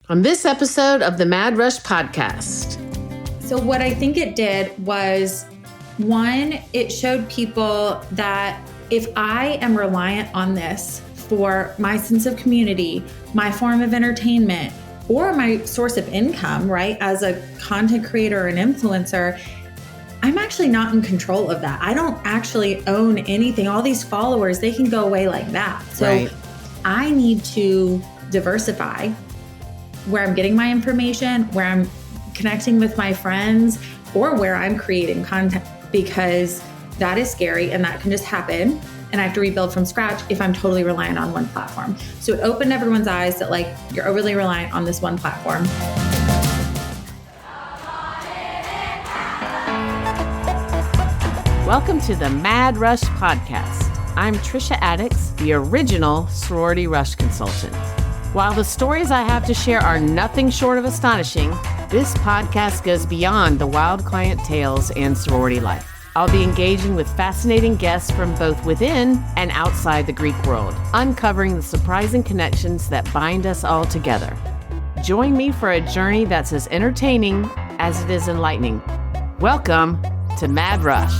on this episode of the Mad Rush podcast. So what I think it did was, one, it showed people that if I am reliant on this for my sense of community, my form of entertainment, or my source of income, right, as a content creator or an influencer, I'm actually not in control of that. I don't actually own anything. All these followers, they can go away like that. So right. I need to diversify where I'm getting my information, where I'm connecting with my friends, or where I'm creating content, because that is scary and that can just happen. And I have to rebuild from scratch if I'm totally reliant on one platform. So it opened everyone's eyes that like you're overly reliant on this one platform. Welcome to the Mad Rush podcast. I'm Trisha Addix, the original sorority rush consultant. While the stories I have to share are nothing short of astonishing, this podcast goes beyond the wild client tales and sorority life. I'll be engaging with fascinating guests from both within and outside the Greek world, uncovering the surprising connections that bind us all together. Join me for a journey that's as entertaining as it is enlightening. Welcome to Mad Rush.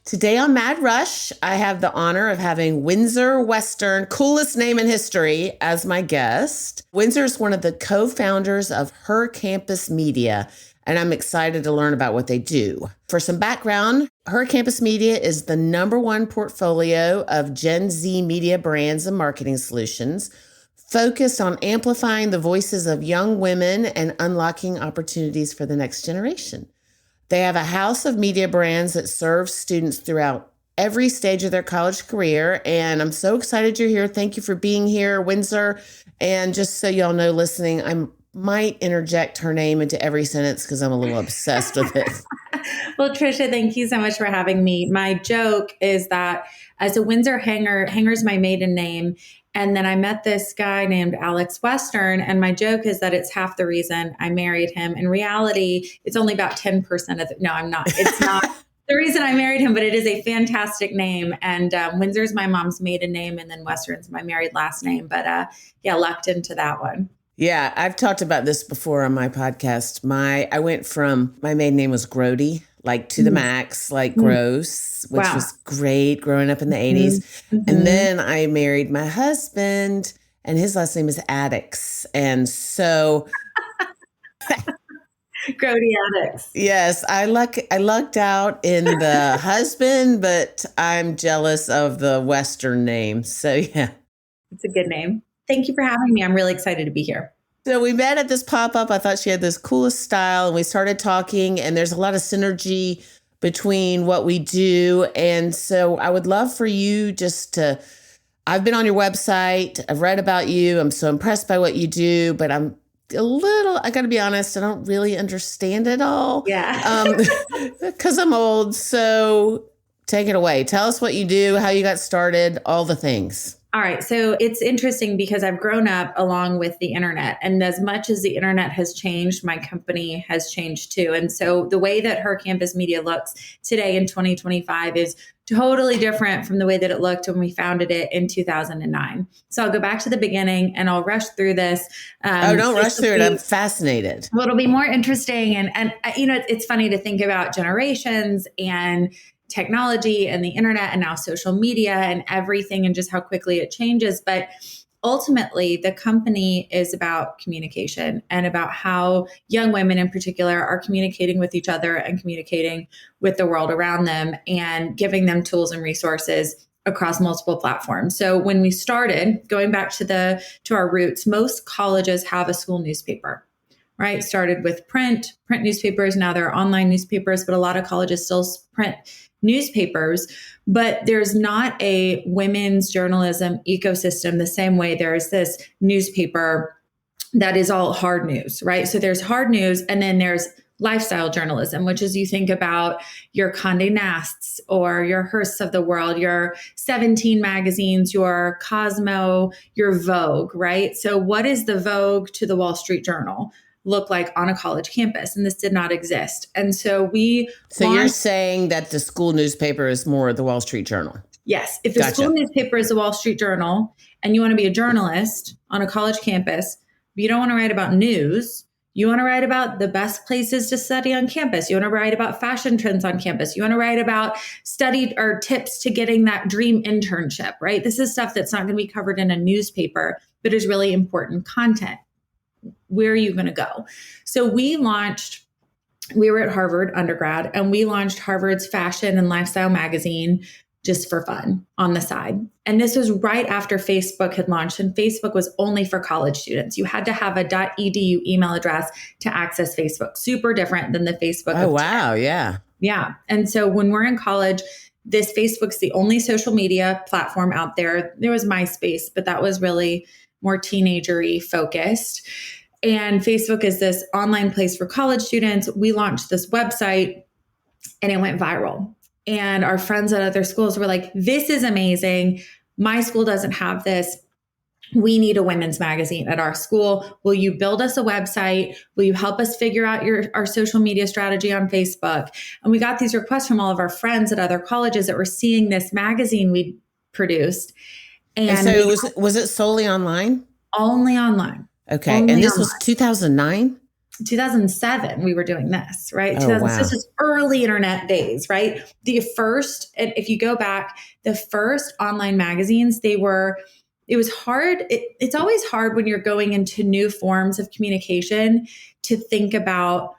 Today on Mad Rush, I have the honor of having Windsor Western, coolest name in history, as my guest. Windsor is one of the co-founders of Her Campus Media, and I'm excited to learn about what they do. For some background, Her Campus Media is the #1 portfolio of Gen Z media brands and marketing solutions, focused on amplifying the voices of young women and unlocking opportunities for the next generation. They have a house of media brands that serve students throughout every stage of their college career. And I'm so excited you're here. Thank you for being here, Windsor. And just so y'all know, listening, I might interject her name into every sentence because I'm a little obsessed with it. Well, Trisha, thank you so much for having me. My joke is that as a Windsor Hanger's my maiden name. And then I met this guy named Alex Western. And my joke is that it's half the reason I married him. In reality, it's only about 10% of it. No, I'm not. It's not the reason I married him, but it is a fantastic name. And Windsor's my mom's maiden name. And then Western's my married last name. But lucked into that one. Yeah, I've talked about this before on my podcast. I went from, my maiden name was Grody, like to the max, like gross, which was great growing up in the 80s. Mm-hmm. And then I married my husband and his last name is Addix. And so Grody Addix. Yes, I lucked out in the husband, but I'm jealous of the Western name. So yeah. It's a good name. Thank you for having me. I'm really excited to be here. So we met at this pop-up. I thought she had this coolest style and we started talking, and there's a lot of synergy between what we do. And so I would love for you I've been on your website. I've read about you. I'm so impressed by what you do, but I got to be honest, I don't really understand it all. Yeah. Because I'm old. So take it away. Tell us what you do, how you got started, all the things. All right. So it's interesting because I've grown up along with the internet, and as much as the internet has changed, my company has changed too. And so the way that Her Campus Media looks today in 2025 is totally different from the way that it looked when we founded it in 2009. So I'll go back to the beginning and I'll rush through this. Don't rush through it. I'm fascinated. Well, it'll be more interesting. And it's funny to think about generations and technology and the internet and now social media and everything and just how quickly it changes. But ultimately, the company is about communication and about how young women in particular are communicating with each other and communicating with the world around them and giving them tools and resources across multiple platforms. So when we started, going back to our roots, most colleges have a school newspaper. Right? Started with print newspapers. Now there are online newspapers, but a lot of colleges still print newspapers. But there's not a women's journalism ecosystem the same way there's this newspaper that is all hard news, right? So there's hard news, and then there's lifestyle journalism, which is you think about your Condé Nasts or your Hearsts of the world, your 17 magazines, your Cosmo, your Vogue, right? So what is the Vogue to the Wall Street Journal? look like on a college campus. And this did not exist. And so we So you're saying that the school newspaper is more the Wall Street Journal? Yes. If the school newspaper is the Wall Street Journal and you want to be a journalist on a college campus, but you don't want to write about news, you want to write about the best places to study on campus. You want to write about fashion trends on campus. You want to write about study or tips to getting that dream internship, right? This is stuff that's not going to be covered in a newspaper, but is really important content. Where are you going to go? So we were at Harvard undergrad, and we launched Harvard's fashion and lifestyle magazine just for fun on the side. And this was right after Facebook had launched, and Facebook was only for college students. You had to have a .edu email address to access Facebook. Super different than the Facebook. Oh, wow. Yeah. Yeah. And so when we're in college, this Facebook's the only social media platform out there. There was MySpace, but that was really more teenager-y focused. And Facebook is this online place for college students. We launched this website and it went viral. And our friends at other schools were like, this is amazing. My school doesn't have this. We need a women's magazine at our school. Will you build us a website? Will you help us figure out our social media strategy on Facebook? And we got these requests from all of our friends at other colleges that were seeing this magazine we produced. And so was it solely online? Only online. Okay. Only and this online. Was 2009? 2007, we were doing this, right? Oh, wow. This is early internet days, right? The first, and if you go back, the first online magazines, it was hard. It's always hard when you're going into new forms of communication to think about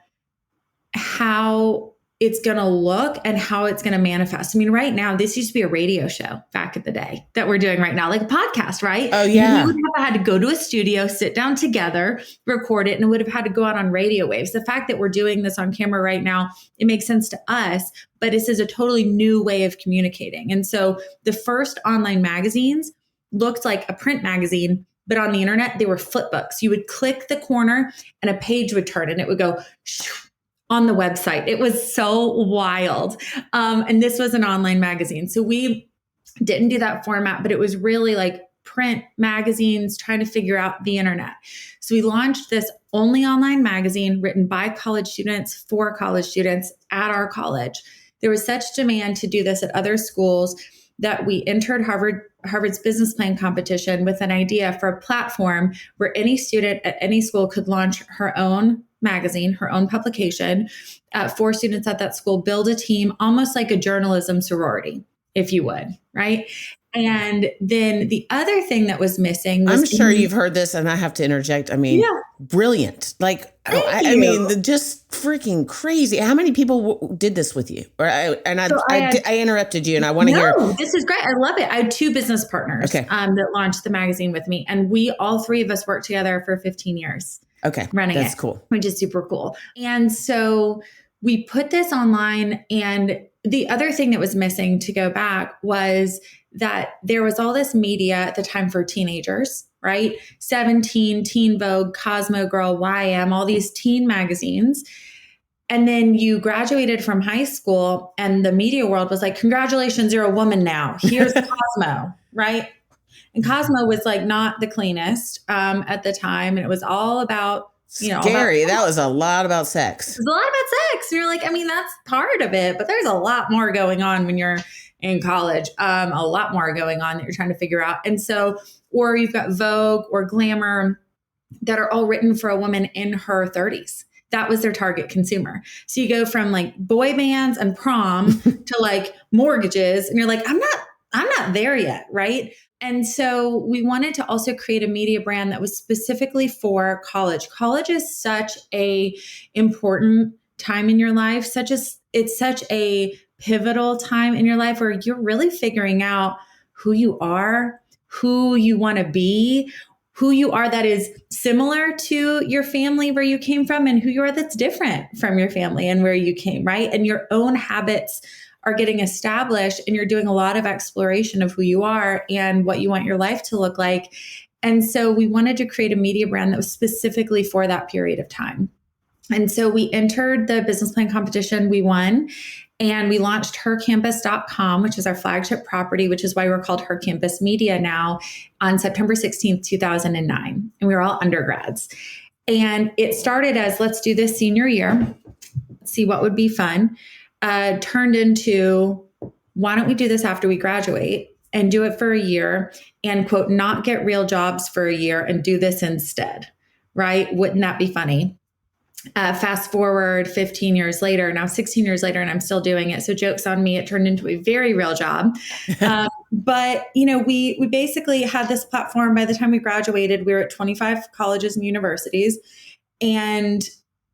how it's going to look and how it's going to manifest. I mean, right now, this used to be a radio show back in the day that we're doing right now, like a podcast, right? Oh, yeah. We would have had to go to a studio, sit down together, record it, and it would have had to go out on radio waves. The fact that we're doing this on camera right now, it makes sense to us, but this is a totally new way of communicating. And so the first online magazines looked like a print magazine, but on the internet, they were flip books. You would click the corner and a page would turn and it would go on the website. It was so wild. And this was an online magazine. So we didn't do that format, but it was really like print magazines trying to figure out the internet. So we launched this only online magazine written by college students for college students at our college. There was such demand to do this at other schools that we entered Harvard's business plan competition with an idea for a platform where any student at any school could launch her own magazine, her own publication, for students at that school, build a team, almost like a journalism sorority, if you would, right? And then the other thing that was missing was— I'm sure you've heard this, and I have to interject. I mean, yeah. Brilliant. Like, I mean, just freaking crazy. How many people did this with you? I interrupted you, and I want to hear. No, this is great. I love it. I had 2 business partners that launched the magazine with me, and all 3 of us worked together for 15 years. Okay. Running That's cool. Which is super cool. And so we put this online, and the other thing that was missing, to go back, was that there was all this media at the time for teenagers, right? 17, Teen Vogue, Cosmo Girl, YM, all these teen magazines. And then you graduated from high school and the media world was like, congratulations, you're a woman now. Here's Cosmo, right? And Cosmo was like not the cleanest at the time. And it was all about, scary. That was a lot about sex. It was a lot about sex. And you're like, I mean, that's part of it, but there's a lot more going on when you're in college. A lot more going on that you're trying to figure out. And so, or you've got Vogue or Glamour that are all written for a woman in her 30s. That was their target consumer. So you go from like boy bands and prom to like mortgages, and you're like, I'm not there yet, right? And so we wanted to also create a media brand that was specifically for college. College is such a important time in your life, it's such a pivotal time in your life where you're really figuring out who you are, who you want to be, who you are that is similar to your family where you came from, and who you are that's different from your family and where you came, right? And your own habits are getting established, and you're doing a lot of exploration of who you are and what you want your life to look like. And so we wanted to create a media brand that was specifically for that period of time. And so we entered the business plan competition, we won, and we launched hercampus.com, which is our flagship property, which is why we're called Her Campus Media now, on September 16th, 2009. And we were all undergrads. And it started as, let's do this senior year, see what would be fun, turned into, why don't we do this after we graduate and do it for a year and, quote, not get real jobs for a year and do this instead, right? Wouldn't that be funny? Fast forward 15 years later, now 16 years later, and I'm still doing it. So joke's on me. It turned into a very real job. But, we basically had this platform. By the time we graduated, we were at 25 colleges and universities, and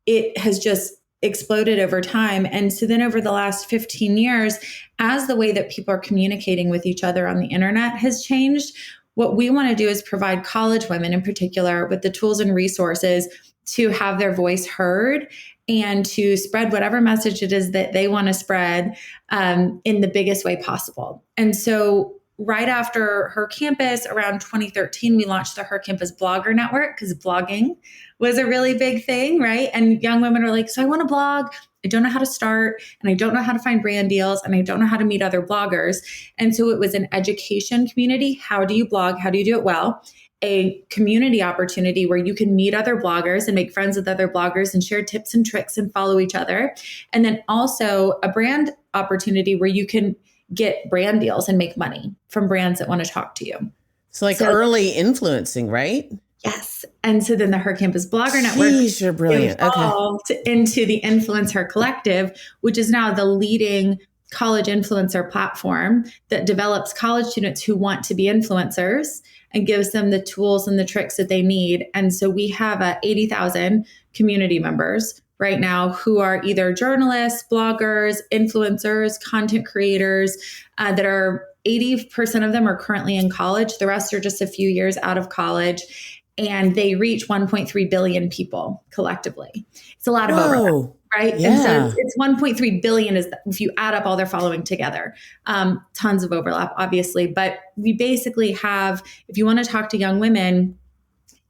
it has just exploded over time. And so then over the last 15 years, as the way that people are communicating with each other on the internet has changed, what we want to do is provide college women in particular with the tools and resources to have their voice heard and to spread whatever message it is that they want to spread in the biggest way possible. And so right after Her Campus, around 2013, we launched the Her Campus Blogger Network because blogging was a really big thing, right? And young women are like, so I want to blog. I don't know how to start, and I don't know how to find brand deals, and I don't know how to meet other bloggers. And so it was an education community. How do you blog? How do you do it well? A community opportunity where you can meet other bloggers and make friends with other bloggers and share tips and tricks and follow each other. And then also a brand opportunity where you can get brand deals and make money from brands that want to talk to you. So early influencing, right? Yes. And so then the Her Campus Blogger Network you're brilliant. evolved into the Influencer Collective, which is now the leading college influencer platform that develops college students who want to be influencers and gives them the tools and the tricks that they need. And so we have 80,000 community members right now who are either journalists, bloggers, influencers, content creators that are 80% of them are currently in college. The rest are just a few years out of college. And they reach 1.3 billion people collectively. It's a lot of overlap, right? Yeah. And so it's 1.3 billion is if you add up all their following together. Tons of overlap, obviously. But we basically have, if you want to talk to young women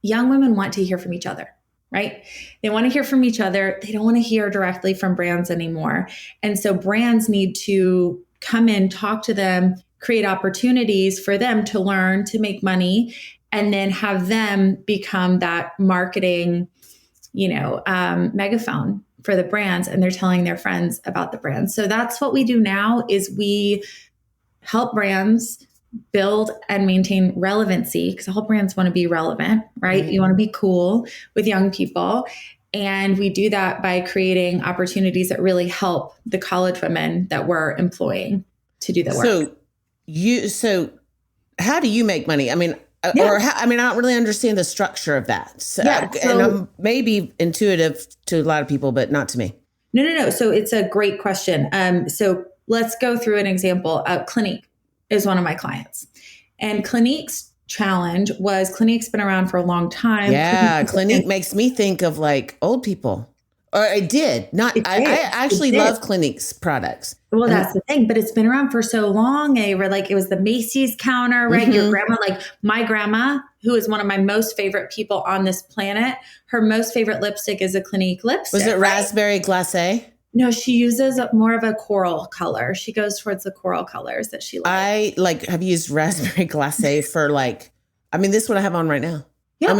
want to hear from each other, right? They want to hear from each other. They don't want to hear directly from brands anymore. And so brands need to come in, talk to them, create opportunities for them to learn, to make money, and then have them become that marketing, megaphone for the brands, and they're telling their friends about the brands. So that's what we do now is we help brands build and maintain relevancy, because all brands want to be relevant, right? Mm-hmm. You want to be cool with young people. And we do that by creating opportunities that really help the college women that we're employing to do the work. So how do you make money? I mean, I don't really understand the structure of that. And I'm maybe intuitive to a lot of people, but not to me. No. So it's a great question. So let's go through an example. Clinique is one of my clients, and Clinique's challenge was Clinique's been around for a long time. Yeah. Clinique makes me think of old people. Or I did not. I actually love Clinique's products. Well, that's the thing, but it's been around for so long. It was the Macy's counter, right? Mm-hmm. Your grandma, my grandma, who is one of my most favorite people on this planet. Her most favorite lipstick is a Clinique lipstick. Was it raspberry glacé? No, she uses more of a coral color. She goes towards the coral colors that she likes. I have used raspberry glacé for this is what I have on right now. Yeah,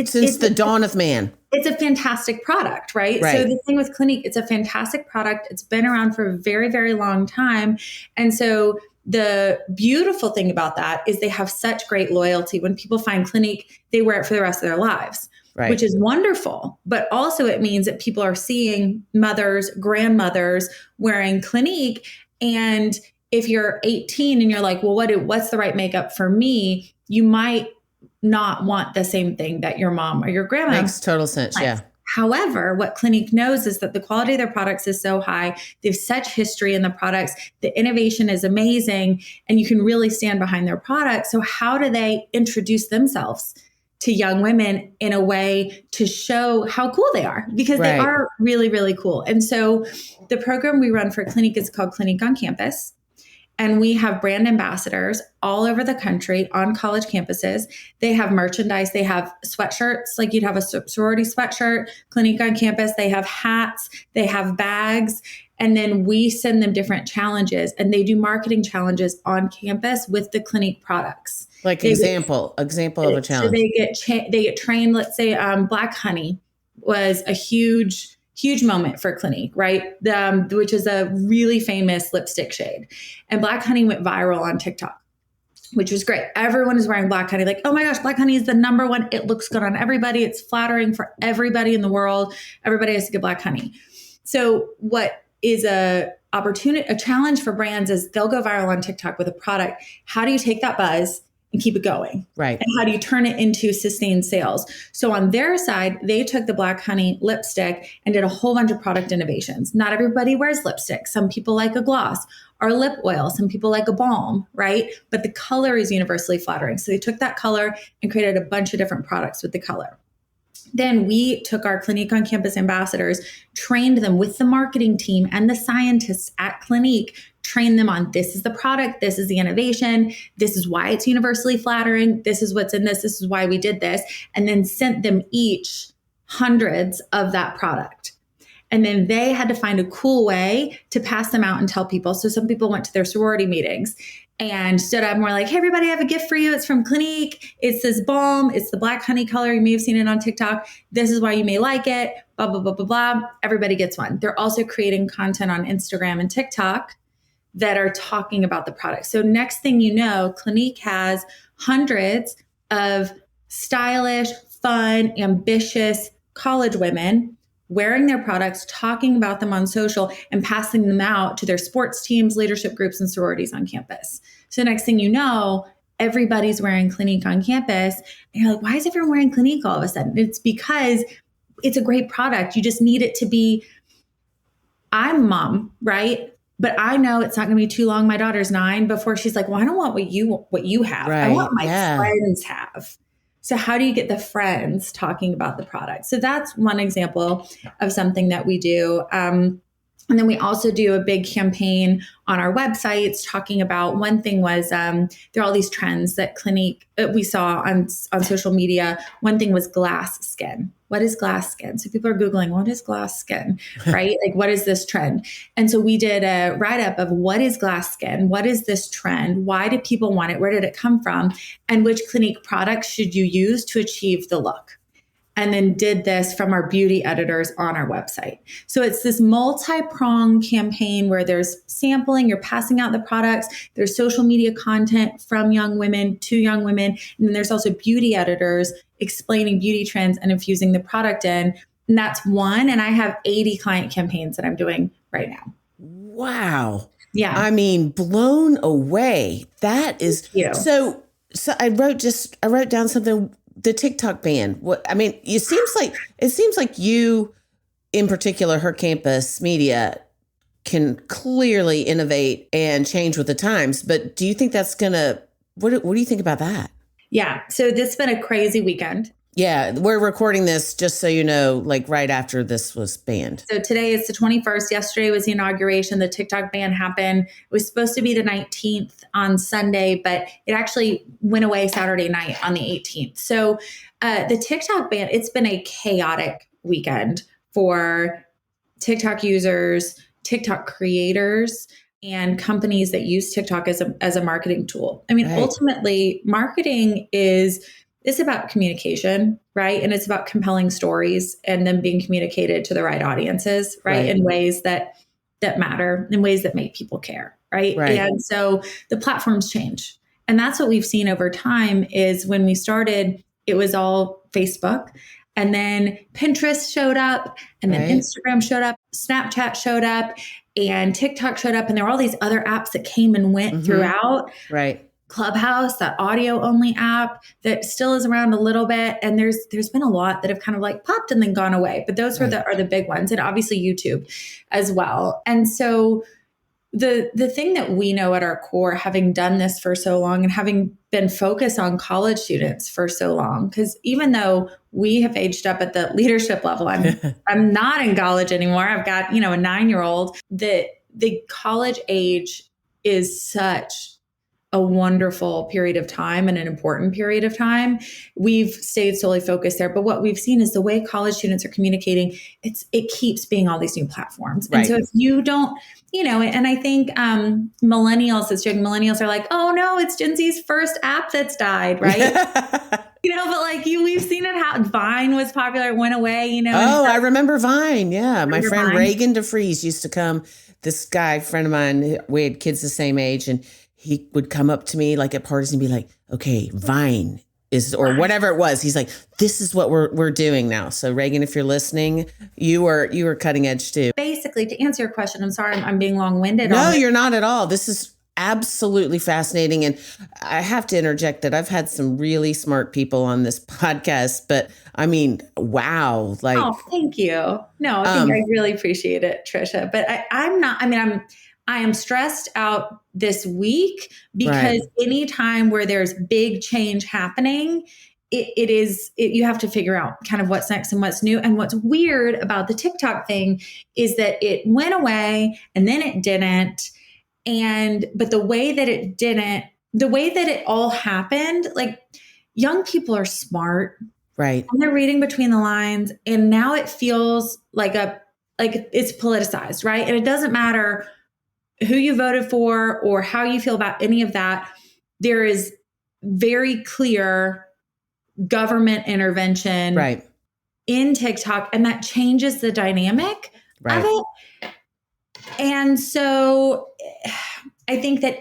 since the dawn of man. It's a fantastic product, right? So the thing with Clinique, it's a fantastic product. It's been around for a very, very long time. And so the beautiful thing about that is they have such great loyalty. When people find Clinique, they wear it for the rest of their lives, which is wonderful. But also it means that people are seeing mothers, grandmothers wearing Clinique. And if you're 18 and you're like, well, what's the right makeup for me? You might not want the same thing that your mom or your grandma makes total sense. likes. Yeah. However, what Clinique knows is that the quality of their products is so high. They have such history in the products. The innovation is amazing, and you can really stand behind their products. So how do they introduce themselves to young women in a way to show how cool they are? Because they are really, really cool. And so the program we run for Clinique is called Clinique on Campus. And we have brand ambassadors all over the country on college campuses. They have merchandise. They have sweatshirts, like you'd have a sorority sweatshirt, Clinique on campus. They have hats. They have bags. And then we send them different challenges, and they do marketing challenges on campus with the Clinique products. Like example of a challenge. So they get trained. Let's say Black Honey was a huge moment for Clinique, right? Which is a really famous lipstick shade. And Black Honey went viral on TikTok, which was great. Everyone is wearing Black Honey. Like, oh my gosh, Black Honey is the number one. It looks good on everybody. It's flattering for everybody in the world. Everybody has to get Black Honey. So what is a challenge for brands is they'll go viral on TikTok with a product. How do you take that buzz and keep it going? Right. And how do you turn it into sustained sales? So on their side, they took the Black Honey lipstick and did a whole bunch of product innovations. Not everybody wears lipstick. Some people like a gloss or lip oil. Some people like a balm, right? But the color is universally flattering. So they took that color and created a bunch of different products with the color. Then we took our Clinique on Campus ambassadors, trained them with the marketing team and the scientists at Clinique, trained them on this is the product, this is the innovation, this is why it's universally flattering, this is what's in this is why we did this, and then sent them each hundreds of that product. And then they had to find a cool way to pass them out and tell people. So some people went to their sorority meetings and stood up and were like, hey, everybody, I have a gift for you. It's from Clinique. It's this balm. It's the Black Honey color. You may have seen it on TikTok. This is why you may like it. Blah, blah, blah, blah, blah. Everybody gets one. They're also creating content on Instagram and TikTok that are talking about the product. So next thing you know, Clinique has hundreds of stylish, fun, ambitious college women wearing their products, talking about them on social, and passing them out to their sports teams, leadership groups, and sororities on campus. So next thing you know, everybody's wearing Clinique on campus. And you're like, why is everyone wearing Clinique all of a sudden? It's because it's a great product. You just need it to be, I'm mom, right? But I know it's not going to be too long. My daughter's 9 before she's like, well, I don't want what you have. Right. I want my friends have. So how do you get the friends talking about the product? So that's one example of something that we do. And then we also do a big campaign on our websites talking about, one thing was there are all these trends that Clinique we saw on social media. One thing was glass skin. What is glass skin? So people are Googling, what is glass skin, right? Like, what is this trend? And so we did a write-up of what is glass skin? What is this trend? Why do people want it? Where did it come from? And which Clinique products should you use to achieve the look? And then did this from our beauty editors on our website. So it's this multi-pronged campaign where there's sampling, you're passing out the products, there's social media content from young women to young women, and then there's also beauty editors explaining beauty trends and infusing the product in. And that's one. And I have 80 client campaigns that I'm doing right now. Wow. Yeah. I mean, blown away. That is so I wrote down something. The TikTok ban. What I mean, it seems like you, in particular, Her Campus Media, can clearly innovate and change with the times. But do you think that's gonna? What do you think about that? Yeah. So this has been a crazy weekend. Yeah, we're recording this just so you know, like right after this was banned. So today is the 21st. Yesterday was the inauguration. The TikTok ban happened. It was supposed to be the 19th on Sunday, but it actually went away Saturday night on the 18th. So the TikTok ban, it's been a chaotic weekend for TikTok users, TikTok creators, and companies that use TikTok as a marketing tool. I mean, Ultimately, marketing it's about communication, right? And it's about compelling stories and them being communicated to the right audiences, right? In ways that matter, in ways that make people care, right? And so the platforms change. And that's what we've seen over time is when we started, it was all Facebook. And then Pinterest showed up, and then Instagram showed up, Snapchat showed up, and TikTok showed up. And there were all these other apps that came and went throughout. Right. Clubhouse, that audio only app that still is around a little bit. And there's been a lot that have kind of like popped and then gone away, but those are the big ones. And obviously YouTube as well. And so the thing that we know at our core, having done this for so long and having been focused on college students for so long, because even though we have aged up at the leadership level, I'm not in college anymore. I've got, a 9-year-old, the college age is such a wonderful period of time and an important period of time. We've stayed solely focused there. But what we've seen is the way college students are communicating, it keeps being all these new platforms. Right. And so if you don't, and I think millennials are like, oh no, it's Gen Z's first app that's died, right? But like we've seen it how Vine was popular, it went away, Oh, I remember Vine. Yeah. My friend Vine? Reagan DeFries used to come, this guy, friend of mine, we had kids the same age, and he would come up to me like at parties and be like, okay, Vine is, or whatever it was. He's like, this is what we're doing now. So Reagan, if you're listening, you were cutting edge too. Basically, to answer your question, I'm sorry, I'm being long-winded. No, you're not at all. This is absolutely fascinating. And I have to interject that I've had some really smart people on this podcast, but I mean, wow. Like, oh, thank you. No, I really appreciate it, Trisha. But I am stressed out this week because anytime where there's big change happening, you have to figure out kind of what's next and what's new. And what's weird about the TikTok thing is that it went away and then it didn't. But the way that it all happened, like young people are smart. Right. And they're reading between the lines. And now it feels like it's politicized, right? And it doesn't matter who you voted for or how you feel about any of that. There is very clear government intervention in TikTok, and that changes the dynamic of it. And so I think that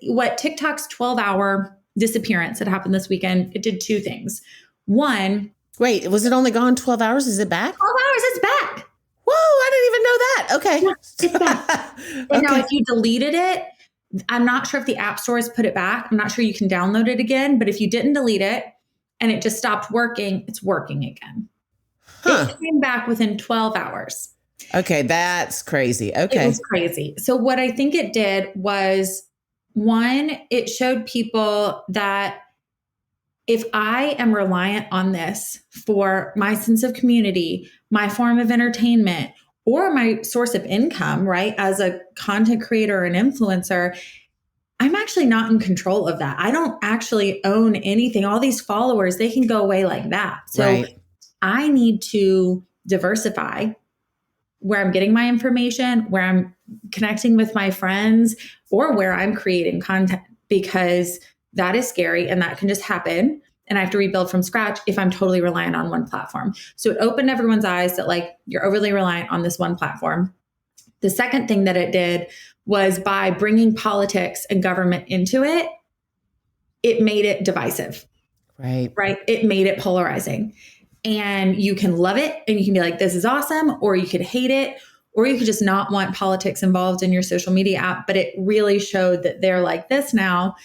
what TikTok's 12-hour disappearance that happened this weekend, it did two things. One. Wait, was it only gone 12 hours? Is it back? 12 hours, it's back. Whoa, I didn't even know that. Okay. Yeah, it's back. And now if you deleted it, I'm not sure if the app stores put it back. I'm not sure you can download it again, but if you didn't delete it and it just stopped working, it's working again. It came back within 12 hours. Okay, that's crazy. Okay. It was crazy. So what I think it did was, one, it showed people that if I am reliant on this for my sense of community, my form of entertainment, or my source of income, right, as a content creator and influencer, I'm actually not in control of that. I don't actually own anything. All these followers, they can go away like that. So I need to diversify where I'm getting my information, where I'm connecting with my friends, or where I'm creating content, because that is scary and that can just happen. And I have to rebuild from scratch if I'm totally reliant on one platform. So it opened everyone's eyes that like you're overly reliant on this one platform. The second thing that it did was by bringing politics and government into it, it made it divisive. Right. It made it polarizing. And you can love it and you can be like, this is awesome, or you could hate it, or you could just not want politics involved in your social media app. But it really showed that they're like this now.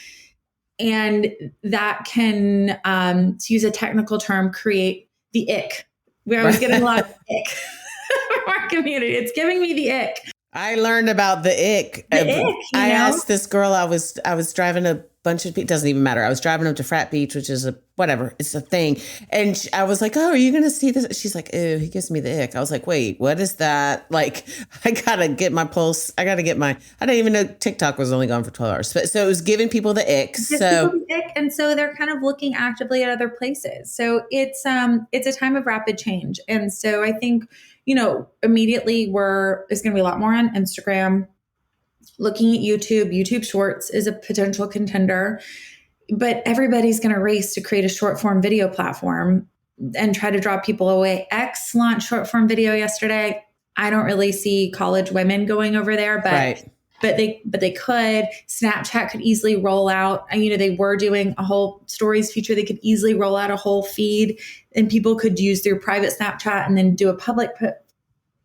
And that can, to use a technical term, create the ick. I was getting a lot of ick from our community. It's giving me the ick. I learned about the ick. I asked this girl, I was driving a bunch of people, doesn't even matter. I was driving up to Frat Beach, which is it's a thing. And I was like, oh, are you going to see this? She's like, ew, he gives me the ick. I was like, wait, what is that? Like, I got to get my pulse. I didn't even know TikTok was only gone for 12 hours. So it was giving people the ick. And so they're kind of looking actively at other places. So it's a time of rapid change. And so I think, immediately there's going to be a lot more on Instagram. Looking at YouTube Shorts is a potential contender, but everybody's going to race to create a short form video platform and try to draw people away. X launched short form video yesterday. I don't really see college women going over there, but they could. Snapchat could easily roll out. They were doing a whole stories feature. They could easily roll out a whole feed, and people could use their private Snapchat and then do a public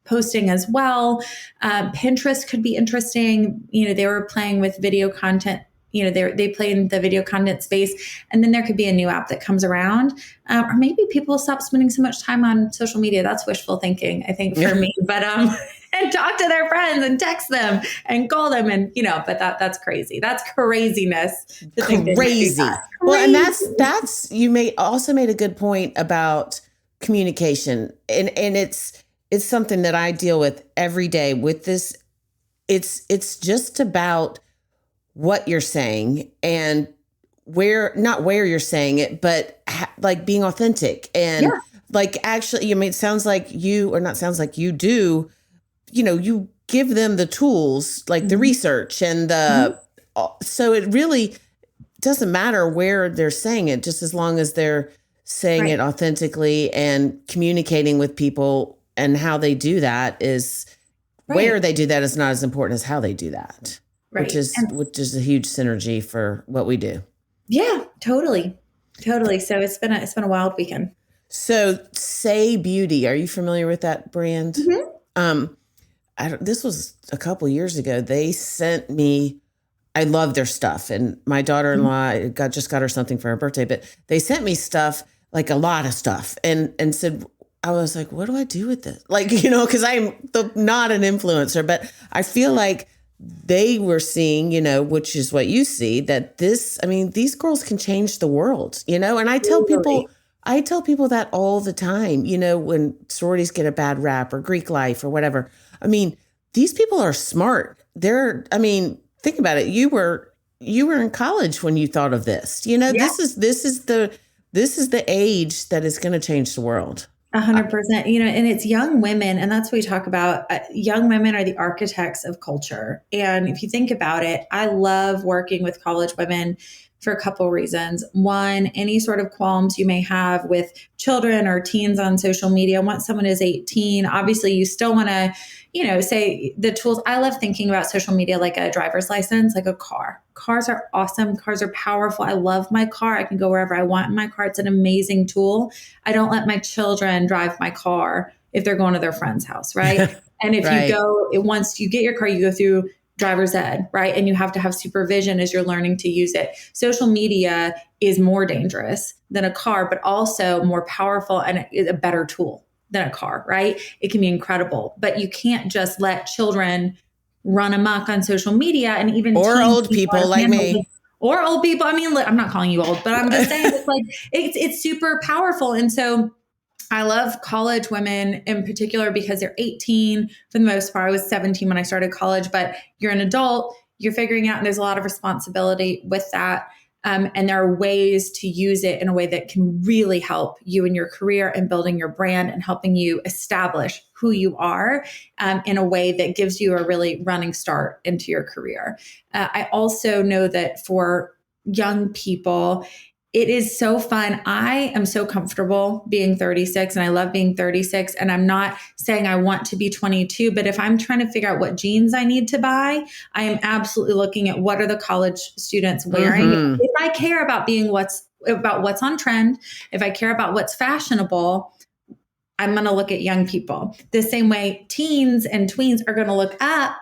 posting as well. Pinterest could be interesting. They were playing with video content. They play in the video content space, and then there could be a new app that comes around, or maybe people will stop spending so much time on social media. That's wishful thinking, I think, for me. But and talk to their friends and text them and call them, and but that's crazy. That's craziness. Crazy. Well, and that's you also made a good point about communication, and it's something that I deal with every day with this it's just about what you're saying and not where you're saying it, but like being authentic and like actually, I mean, it sounds like you, or not sounds like you do, you give them the tools, like the research and so it really doesn't matter where they're saying it, just as long as they're saying it authentically and communicating with people, and how they do that is where they do that is not as important as how they do that, which is a huge synergy for what we do. Yeah, totally. So it's been a wild weekend. So Say Beauty, are you familiar with that brand? This was a couple years ago. They sent me, I love their stuff, and my daughter-in-law just got her something for her birthday, but they sent me stuff, like a lot of stuff, and said, I was like, what do I do with this? Like, because I'm not an influencer, but I feel like they were seeing, which is what you see, that these girls can change the world, and I tell people that all the time, when sororities get a bad rap, or Greek life or whatever. I mean, these people are smart. Think about it. You were in college when you thought of this, this is the age that is going to change the world. 100%, and it's young women. And that's what we talk about. Young women are the architects of culture. And if you think about it, I love working with college women for a couple of reasons. One, any sort of qualms you may have with children or teens on social media. Once someone is 18, obviously you still want to, say the tools. I love thinking about social media like a driver's license, like a car. Cars are awesome. Cars are powerful. I love my car. I can go wherever I want in my car. It's an amazing tool. I don't let my children drive my car if they're going to their friend's house, right? And if once you get your car, you go through driver's ed, right? And you have to have supervision as you're learning to use it. Social media is more dangerous than a car, but also more powerful and a better tool than a car, right? It can be incredible, but you can't just let children run amok on social media, and even or old people like me. Or old people. I mean, I'm not calling you old, but I'm just saying it's like, it's super powerful. And so I love college women in particular because they're 18 for the most part. I was 17 when I started college, but you're an adult, you're figuring out, and there's a lot of responsibility with that. And there are ways to use it in a way that can really help you in your career and building your brand and helping you establish who you are in a way that gives you a really running start into your career. I also know that for young people, it is so fun. I am so comfortable being 36, and I love being 36. And I'm not saying I want to be 22, but if I'm trying to figure out what jeans I need to buy, I am absolutely looking at what are the college students wearing. If I care about what's on trend, if I care about what's fashionable, I'm going to look at young people. The same way teens and tweens are going to look up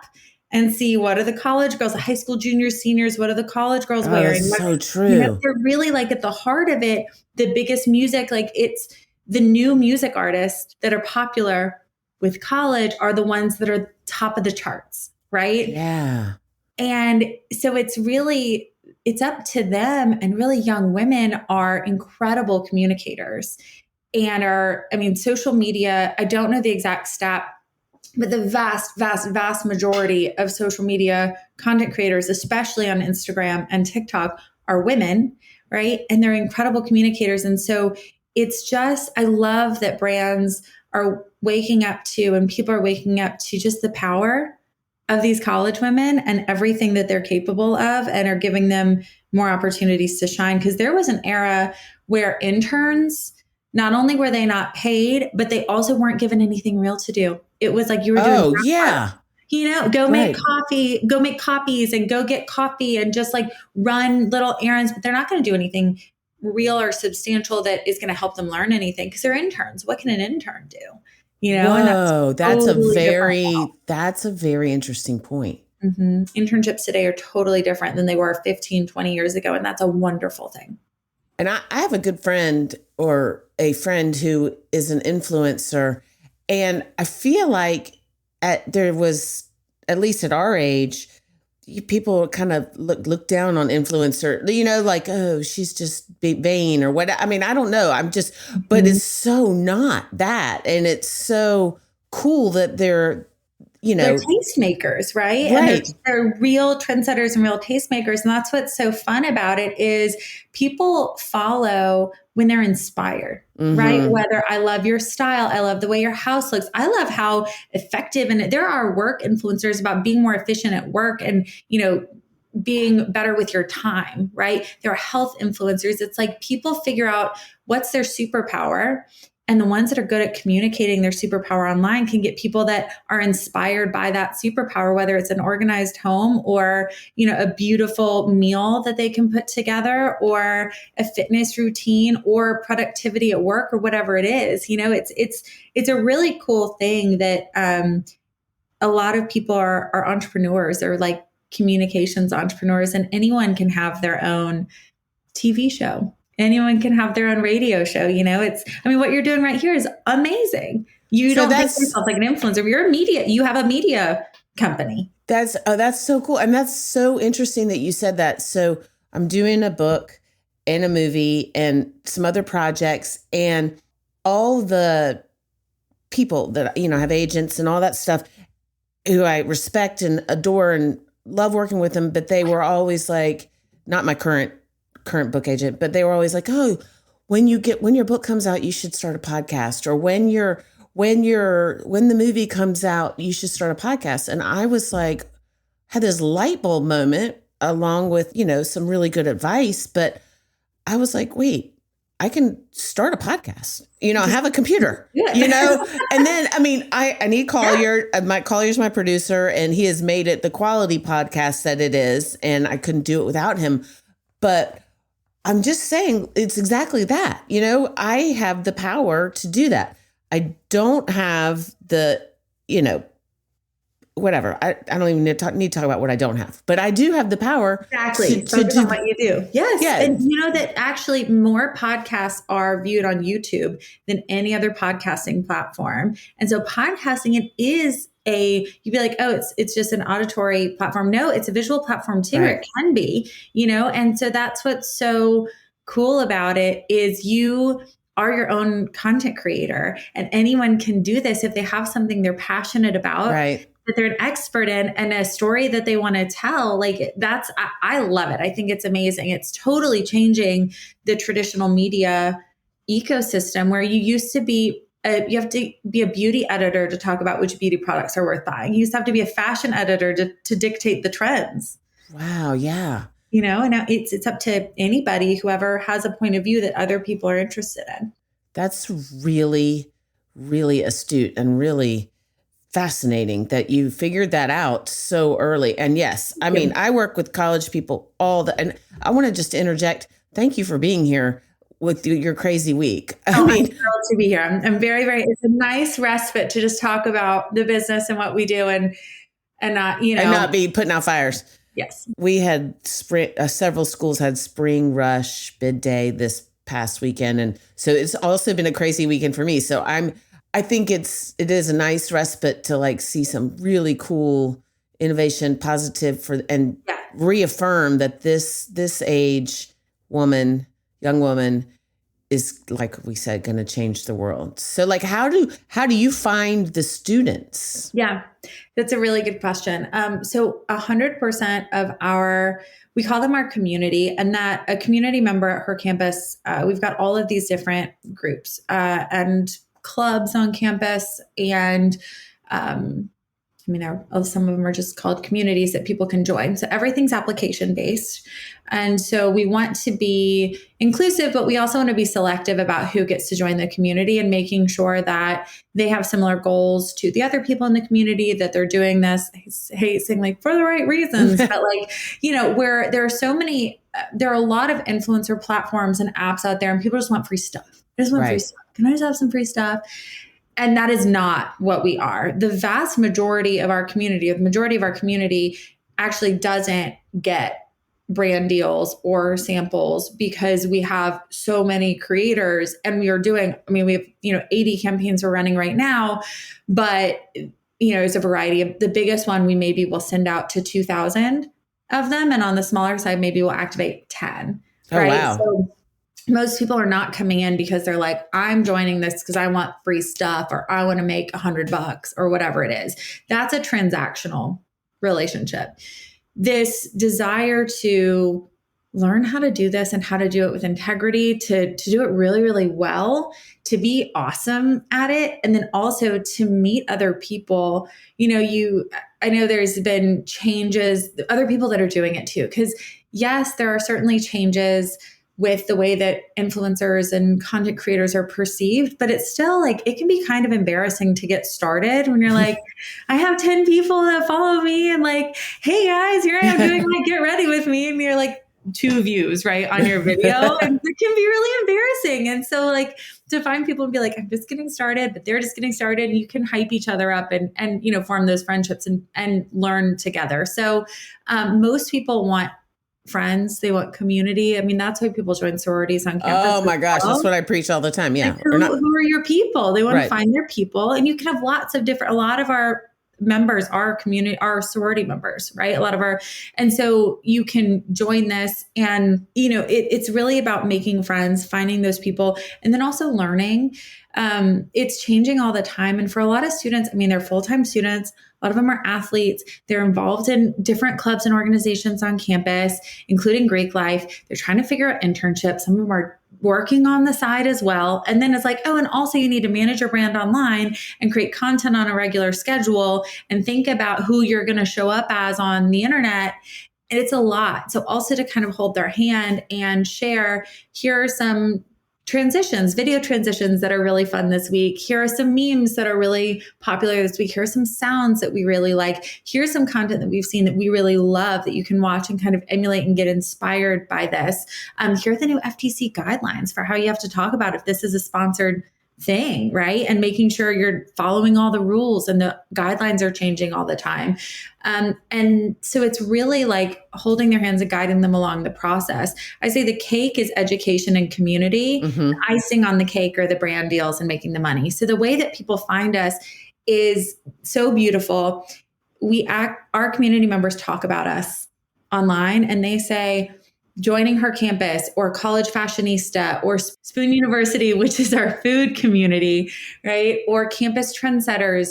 and see what are the college girls, high school juniors, seniors, what are the college girls wearing? That's so true. They're really like at the heart of it, the biggest music, like it's the new music artists that are popular with college are the ones that are top of the charts, right? Yeah. And so it's up to them. And really young women are incredible communicators and social media, I don't know the exact stat, but the vast, vast, vast majority of social media content creators, especially on Instagram and TikTok, are women, right? And they're incredible communicators. And so I love that brands are waking up to, and people are waking up to just the power of these college women and everything that they're capable of, and are giving them more opportunities to shine. Because there was an era where interns, not only were they not paid, but they also weren't given anything real to do. It was like you were doing make coffee, go make copies and go get coffee and just like run little errands, but they're not going to do anything real or substantial that is going to help them learn anything because they're interns. What can an intern do? Whoa, that's a very interesting point. Internships today are totally different than they were 15, 20 years ago. And that's a wonderful thing. And I have a good friend, or a friend who is an influencer. And I feel like there was, at least at our age, people kind of look down on influencer, like, oh, she's just vain or what. I mean, I don't know. But it's so not that. And it's so cool that you They're know, tastemakers, right? And right. they're real trendsetters and real tastemakers. And that's what's so fun about it is people follow when they're inspired, right? Mm-hmm. Whether I love your style, I love the way your house looks, I love how effective, and there are work influencers about being more efficient at work and, being better with your time, right? There are health influencers. It's like people figure out what's their superpower. And the ones that are good at communicating their superpower online can get people that are inspired by that superpower, whether it's an organized home or, a beautiful meal that they can put together or a fitness routine or productivity at work or whatever it is. It's a really cool thing that a lot of people are entrepreneurs or like communications entrepreneurs, and anyone can have their own TV show. Anyone can have their own radio show. What you're doing right here is amazing. You So don't think of that's yourself like an influencer. You're a media, you have a media company. that's so cool. And that's so interesting that you said that. So I'm doing a book and a movie and some other projects, and all the people that, have agents and all that stuff who I respect and adore and love working with them, but they were always like, not my current book agent, but they were always like, oh, when your book comes out, you should start a podcast, or when the movie comes out, you should start a podcast. And I was like, had this light bulb moment along with, some really good advice, but I was like, wait, I can start a podcast, I have a computer, and then, I need Collier. Mike Collier's my producer, and he has made it the quality podcast that it is. And I couldn't do it without him, but I'm just saying it's exactly that, I have the power to do that. I don't have the, whatever. I don't even need to talk about what I don't have, but I do have the power exactly to do what you do. Yes. Yeah. And that actually more podcasts are viewed on YouTube than any other podcasting platform. And so podcasting, it is you'd be like, oh, it's just an auditory platform. No, it's a visual platform too. Right. It can be, and so that's what's so cool about it is you are your own content creator, and anyone can do this if they have something they're passionate about. Right. That they're an expert in and a story that they want to tell. Like I love it. I think it's amazing. It's totally changing the traditional media ecosystem where you used to be, you have to be a beauty editor to talk about which beauty products are worth buying. You used to have to be a fashion editor to dictate the trends. Wow. Yeah. And now it's up to anybody, whoever has a point of view that other people are interested in. That's really, really astute and really fascinating that you figured that out so early. And yes, I work with college people and I want to just interject. Thank you for being here with your crazy week. I'm thrilled to be here. I'm very, very, it's a nice respite to just talk about the business and what we do and not, and not be putting out fires. Yes. We had several schools had spring rush bid day this past weekend. And so it's also been a crazy weekend for me. So I think it is a nice respite to see some really cool innovation, positive reaffirm that this young woman is, like we said, going to change the world. So how do you find the students? Yeah, that's a really good question. So 100% of we call them our community, and that a community member at her campus, we've got all of these different groups and clubs on campus, and some of them are just called communities that people can join. So everything's application based. And so we want to be inclusive, but we also want to be selective about who gets to join the community and making sure that they have similar goals to the other people in the community, that they're doing this, saying for the right reasons. But where there are there are a lot of influencer platforms and apps out there, and people just want free stuff. I just want free stuff. Can I just have some free stuff? And that is not what we are. The vast majority of our community, actually doesn't get brand deals or samples because we have so many creators, and we have 80 campaigns we're running right now, but it's a variety of, the biggest one we maybe will send out to 2,000 of them. And on the smaller side, maybe we'll activate 10. Oh, right. wow. most people are not coming in because they're like, I'm joining this because I want free stuff or I want to make $100 or whatever it is. That's a transactional relationship. This desire to learn how to do this and how to do it with integrity, to do it really, really well, to be awesome at it. And then also to meet other people. I know there's been changes, other people that are doing it too. Because yes, there are certainly changes with the way that influencers and content creators are perceived, but it's still like, it can be kind of embarrassing to get started when you're like, I have 10 people that follow me and like, hey guys, here I am doing my get ready with me. And you're like 2 views, right, on your video. And it can be really embarrassing. And so like to find people and be like, I'm just getting started, but they're just getting started, and you can hype each other up and form those friendships and learn together. So most people want friends, they want community. I mean, that's why people join sororities on campus. Oh my gosh, that's what I preach all the time. Yeah. Like, who are your people? They want to find their people. And you can have a lot of our members are sorority members, right? And so you can join this, and it's really about making friends, finding those people, and then also learning. It's changing all the time. And for a lot of students, I mean, they're full-time students. A lot of them are athletes. They're involved in different clubs and organizations on campus, including Greek life. They're trying to figure out internships. Some of them are working on the side as well. And then it's like, oh, and also you need to manage your brand online and create content on a regular schedule and think about who you're going to show up as on the internet. And it's a lot. So also to kind of hold their hand and share, here are some video transitions that are really fun this week. Here are some memes that are really popular this week. Here are some sounds that we really like. Here's some content that we've seen that we really love that you can watch and kind of emulate and get inspired by this. Here are the new FTC guidelines for how you have to talk about if this is a sponsored thing, right? And making sure you're following all the rules, and the guidelines are changing all the time. And so it's really like holding their hands and guiding them along the process. I say the cake is education and community. Mm-hmm. The icing on the cake are the brand deals and making the money. So the way that people find us is so beautiful. Our community members talk about us online, and they say, joining her campus, or College Fashionista, or Spoon University, which is our food community, right? Or Campus Trendsetters,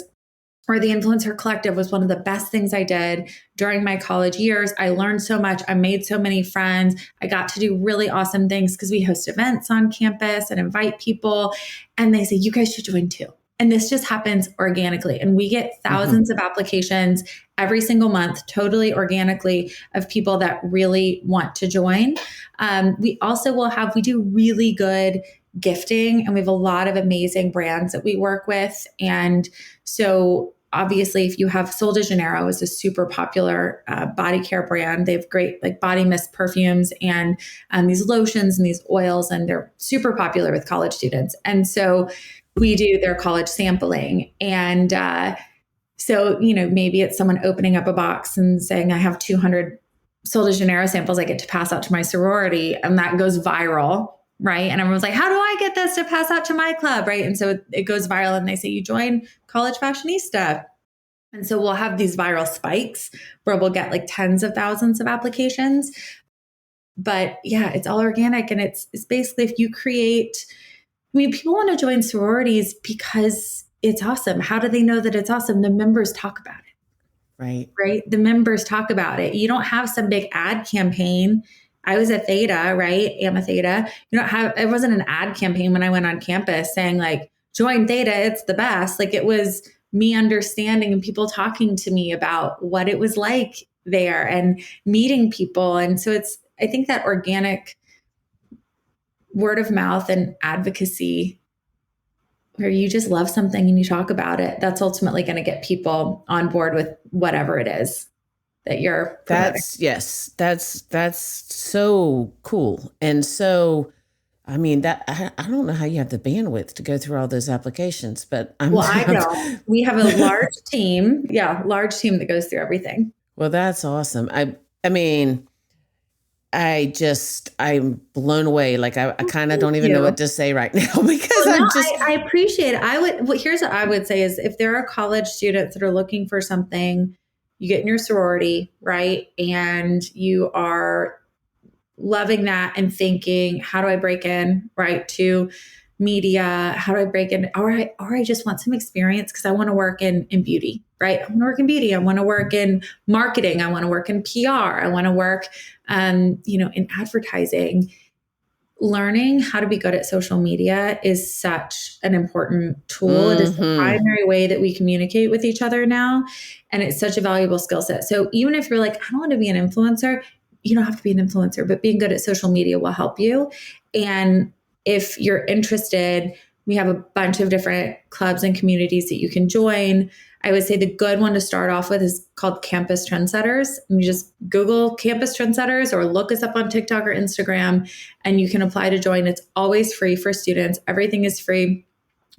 or the Influencer Collective was one of the best things I did during my college years. I learned so much. I made so many friends. I got to do really awesome things because we host events on campus and invite people. And they say, you guys should join too. And this just happens organically. And we get thousands of applications every single month, totally organically, of people that really want to join. We also we do really good gifting, and we have a lot of amazing brands that we work with. And so obviously, if you have Sol de Janeiro is a super popular body care brand. They have great like body mist perfumes and these lotions and these oils, and they're super popular with college students. And so we do their college sampling. And so, maybe it's someone opening up a box and saying, I have 200 Sol de Janeiro samples I get to pass out to my sorority. And that goes viral, right? And everyone's like, how do I get this to pass out to my club, right? And so it goes viral, and they say, you join College Fashionista. And so we'll have these viral spikes where we'll get like tens of thousands of applications. But yeah, it's all organic. And it's basically, if you create, people want to join sororities because it's awesome. How do they know that it's awesome? The members talk about it. Right? The members talk about it. You don't have some big ad campaign. I was at Theta, right? Am a Theta. It wasn't an ad campaign when I went on campus saying like, join Theta, it's the best. Like, it was me understanding and people talking to me about what it was like there and meeting people. And so I think that organic word of mouth and advocacy, where you just love something and you talk about it, that's ultimately going to get people on board with whatever it is that you're promoting. That's so cool. And so, I mean, that I don't know how you have the bandwidth to go through all those applications, but I know we have a large team. Yeah. Large team that goes through everything. Well, that's awesome. I mean, I'm blown away. Like I kind of don't even know what to say right now because I appreciate it. Here's what I would say is, if there are college students that are looking for something, you get in your sorority, right? And you are loving that and thinking, how do I break in, right, to media? How do I break in? Or I just want some experience because I want to work in beauty, right? I want to work in beauty. I want to work in marketing. I want to work in PR. I want to work, in advertising. Learning how to be good at social media is such an important tool. It is the primary way that we communicate with each other now. And it's such a valuable skill set. So even if you're like, I don't want to be an influencer, you don't have to be an influencer, but being good at social media will help you. And if you're interested, we have a bunch of different clubs and communities that you can join. I would say the good one to start off with is called Campus Trendsetters. And you just Google Campus Trendsetters or look us up on TikTok or Instagram, and you can apply to join. It's always free for students. Everything is free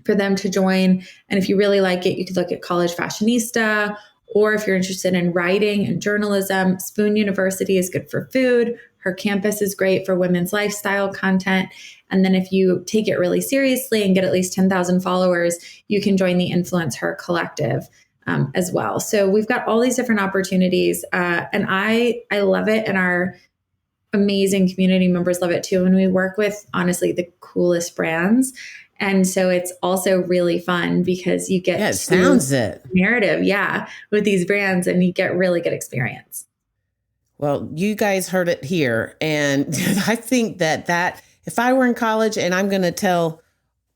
for them to join. And if you really like it, you could look at College Fashionista, or if you're interested in writing and journalism, Spoon University is good for food. Her campus is great for women's lifestyle content. And then if you take it really seriously and get at least 10,000 followers, you can join the Influence Her Collective as well. So we've got all these different opportunities. And I love it. And our amazing community members love it too. And we work with, honestly, the coolest brands. And so it's also really fun because you get narrative, with these brands, and you get really good experience. Well, you guys heard it here. And I think that if I were in college, and I'm going to tell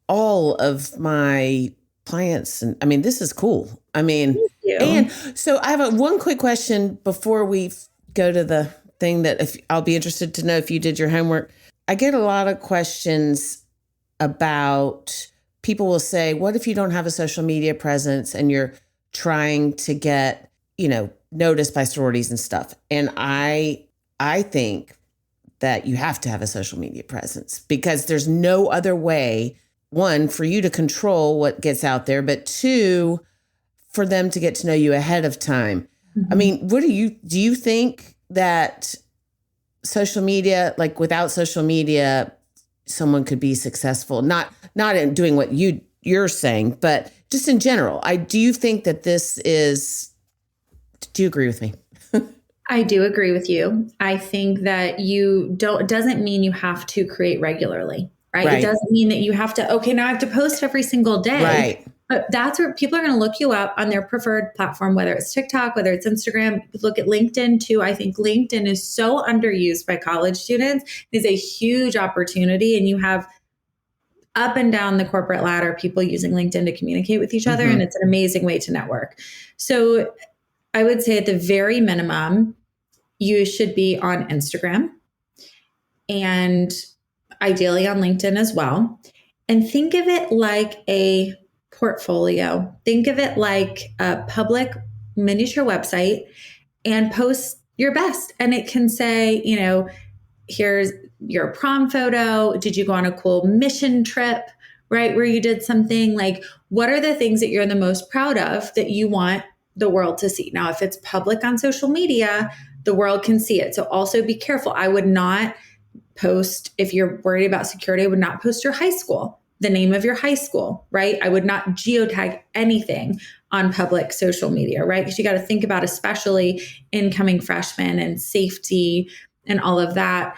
all of my clients, and I mean, this is cool. I mean, and so I have one quick question before we go to the thing that I'll be interested to know if you did your homework. I get a lot of questions about, people will say, what if you don't have a social media presence and you're trying to get, noticed by sororities and stuff? And I think that you have to have a social media presence, because there's no other way, one, for you to control what gets out there, but two, for them to get to know you ahead of time. I mean, do you think that social media, like without social media, someone could be successful? Not in doing what you're saying, but just in general. Do you think that do you agree with me? I do agree with you. I think that it doesn't mean you have to create regularly, right? It doesn't mean that you have to, now I have to post every single day. Right. But that's where people are going to look you up on their preferred platform, whether it's TikTok, whether it's Instagram. Look at LinkedIn too. I think LinkedIn is so underused by college students. It is a huge opportunity, and you have up and down the corporate ladder people using LinkedIn to communicate with each other, and it's an amazing way to network. So I would say at the very minimum, you should be on Instagram and ideally on LinkedIn as well. And think of it like a portfolio. Think of it like a public miniature website, and post your best. And it can say, here's your prom photo. Did you go on a cool mission trip, right? Where you did something. Like, what are the things that you're the most proud of that you want the world to see? Now, if it's public on social media, the world can see it. So also be careful. I would not post, if you're worried about security, I would not post your high school, the name of your high school, right? I would not geotag anything on public social media, right? Because you got to think about, especially incoming freshmen and safety and all of that.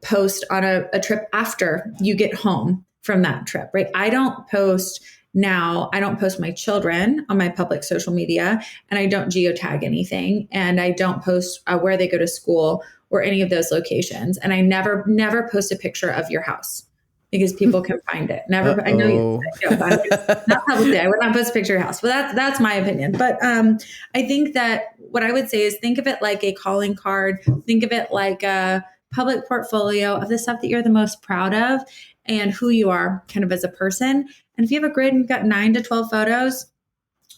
Post on a trip after you get home from that trip, right? I don't post my children on my public social media, and I don't geotag anything, and I don't post where they go to school or any of those locations. And I never post a picture of your house, because people can find it. Never. I know you not publicly. I would not post a picture of your house, but that's my opinion. But I think that what I would say is, think of it like a calling card. Think of it like a public portfolio of the stuff that you're the most proud of and who you are kind of as a person. And if you have a grid and you've got 9 to 12 photos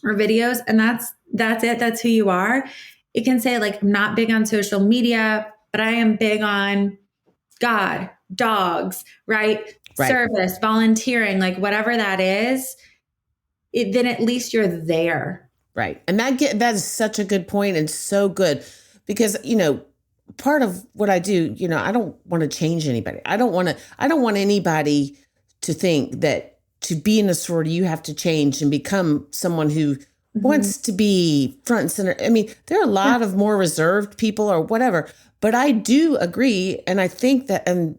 or videos, and that's it, that's who you are. It can say, like, I'm not big on social media, but I am big on God, dogs, right? Service, volunteering, like whatever that is, then at least you're there. Right. And that is such a good point, and so good, because, part of what I do, I don't want to change anybody. I don't want anybody to think that to be in a sorority, you have to change and become someone who wants to be front and center. I mean, there are a lot of more reserved people or whatever, but I do agree. And I think that, and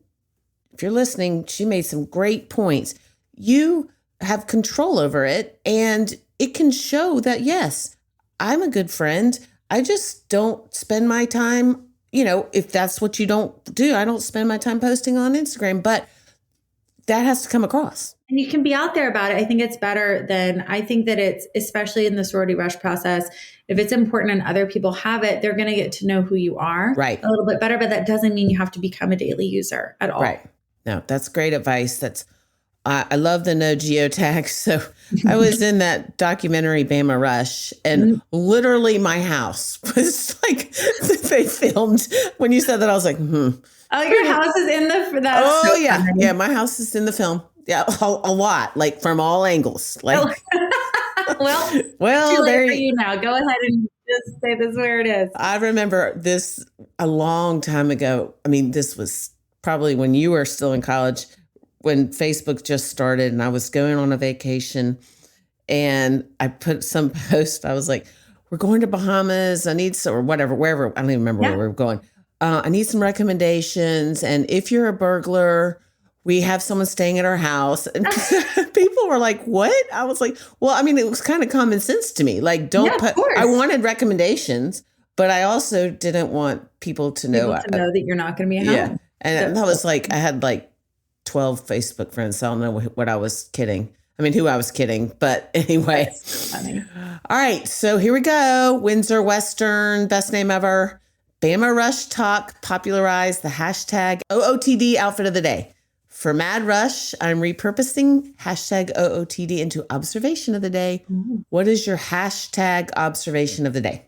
if you're listening, she made some great points. You have control over it, and it can show that, yes, I'm a good friend. I just don't spend my time, if that's what you don't do, I don't spend my time posting on Instagram, but that has to come across. And you can be out there about it. I think it's better than, I think that it's, especially in the sorority rush process, if it's important and other people have it, they're going to get to know who you are right. a little bit better, but that doesn't mean you have to become a daily user at all. Right. No, that's great advice. I love the no geotags. So I was in that documentary Bama Rush, and literally my house was like, they filmed. When you said that, I was like, Oh, your house is in the, that's oh so yeah. funny. Yeah. My house is in the film. Yeah. A lot, like from all angles. Like, well, well, too late there for you now. Go ahead and just say this is where it is. I remember this a long time ago. I mean, this was probably when you were still in college, when Facebook just started, and I was going on a vacation, and I put some post. I was like, we're going to Bahamas. I need some, or whatever, wherever. I don't even remember where we were going. I need some recommendations. And if you're a burglar, we have someone staying at our house. And people were like, what? I was like, well, I mean, it was kind of common sense to me. Like, don't put, I wanted recommendations, but I also didn't want people to know that you're not going to be at home. Yeah. And that was like, I had like 12 Facebook friends. So I don't know what I was kidding. I mean, who I was kidding. But anyway. That's so funny. All right. So here we go. Windsor Western, best name ever. Bama Rush Talk popularized the hashtag OOTD outfit of the day. For Mad Rush, I'm repurposing hashtag OOTD into observation of the day. Ooh. What is your hashtag observation of the day?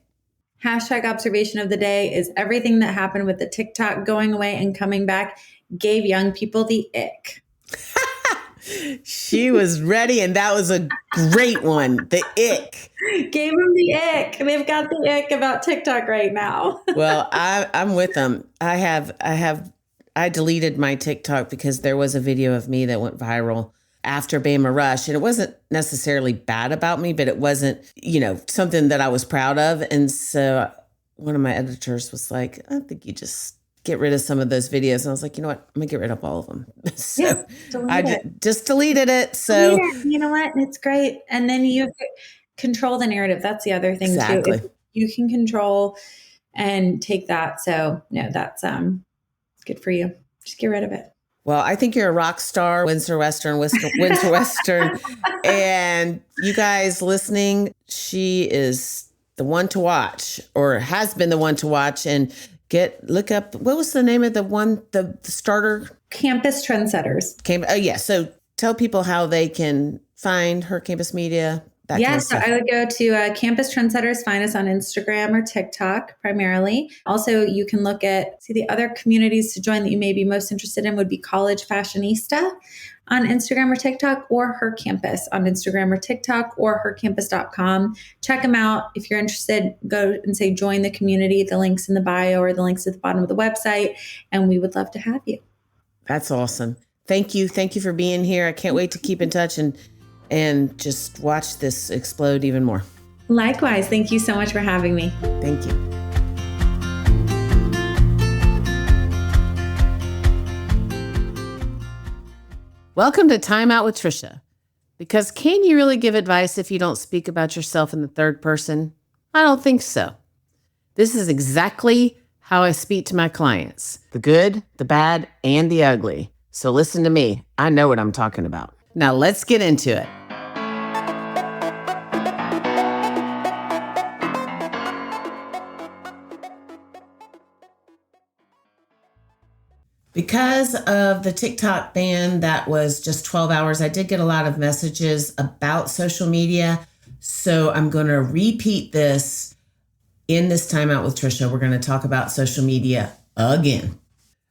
Hashtag observation of the day is everything that happened with the TikTok going away and coming back gave young people the ick. She was ready, and that was a great one. The ick. Gave them the ick. They've got the ick about TikTok right now. Well, I'm with them. I deleted my TikTok because there was a video of me that went viral after Bama Rush. And it wasn't necessarily bad about me, but it wasn't, something that I was proud of. And so one of my editors was like, I think you just get rid of some of those videos. And I was like, you know what? I'm going to get rid of all of them. So just deleted it. So you know what? It's great. And then you control the narrative. That's the other thing exactly. too. You can control and take that. So no, that's good for you. Just get rid of it. Well, I think you're a rock star, Windsor Western. And you guys listening, she is the one to watch, or has been the one to watch. And look up, what was the name of the starter? Campus Trendsetters. So tell people how they can find her campus media. So I would go to Campus Trendsetters, find us on Instagram or TikTok primarily. Also, you can see the other communities to join that you may be most interested in would be College Fashionista on Instagram or TikTok, or Her Campus on Instagram or TikTok, or hercampus.com. Check them out. If you're interested, go and say join the community. The link's in the bio or the link's at the bottom of the website, and we would love to have you. That's awesome. Thank you. Thank you for being here. I can't wait to keep in touch and just watch this explode even more. Likewise. Thank you so much for having me. Thank you. Welcome to Time Out with Trisha. Because can you really give advice if you don't speak about yourself in the third person? I don't think so. This is exactly how I speak to my clients. The good, the bad, and the ugly. So listen to me. I know what I'm talking about. Now let's get into it. Because of the TikTok ban that was just 12 hours, I did get a lot of messages about social media. So I'm going to repeat this in this Time Out with Trisha. We're going to talk about social media again.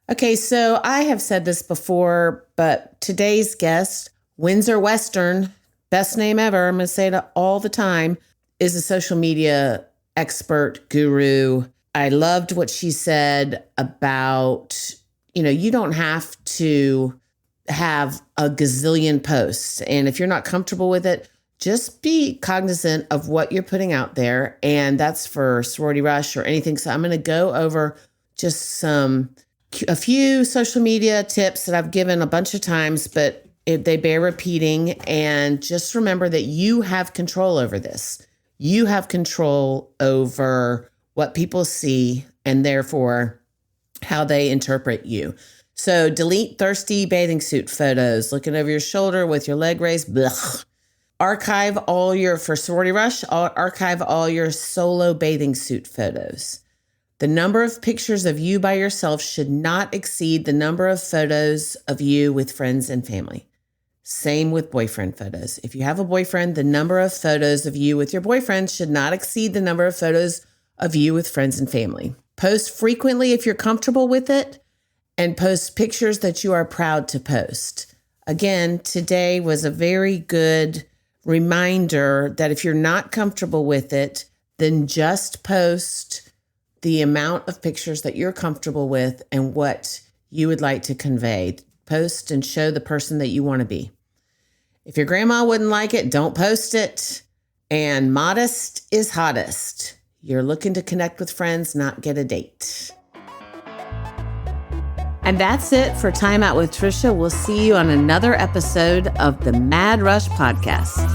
Okay, so I have said this before, but today's guest, Windsor Western, best name ever, I'm going to say it all the time, is a social media expert, guru. I loved what she said about, you don't have to have a gazillion posts. And if you're not comfortable with it, just be cognizant of what you're putting out there. And that's for Sorority Rush or anything. So I'm going to go over just a few social media tips that I've given a bunch of times, but they bear repeating. And just remember that you have control over this. You have control over what people see and therefore how they interpret you. So delete thirsty bathing suit photos, looking over your shoulder with your leg raised. Blech. Archive for Sorority Rush, archive all your solo bathing suit photos. The number of pictures of you by yourself should not exceed the number of photos of you with friends and family. Same with boyfriend photos. If you have a boyfriend, the number of photos of you with your boyfriend should not exceed the number of photos of you with friends and family. Post frequently if you're comfortable with it, and post pictures that you are proud to post. Again, today was a very good reminder that if you're not comfortable with it, then just post the amount of pictures that you're comfortable with and what you would like to convey. Post and show the person that you want to be. If your grandma wouldn't like it, don't post it. And modest is hottest. You're looking to connect with friends, not get a date. And that's it for Time Out with Trisha. We'll see you on another episode of the Mad Rush Podcast.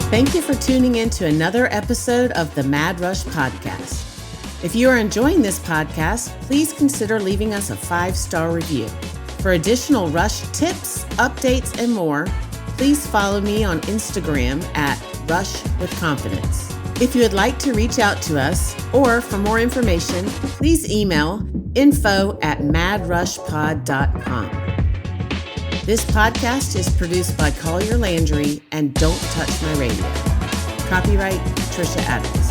Thank you for tuning in to another episode of the Mad Rush Podcast. If you are enjoying this podcast, please consider leaving us a 5-star review. For additional Rush tips, updates, and more, please follow me on Instagram at Rush with Confidence. If you would like to reach out to us or for more information, please email info@madrushpod.com. This podcast is produced by Collier Landry and Don't Touch My Radio. Copyright Trisha Adams.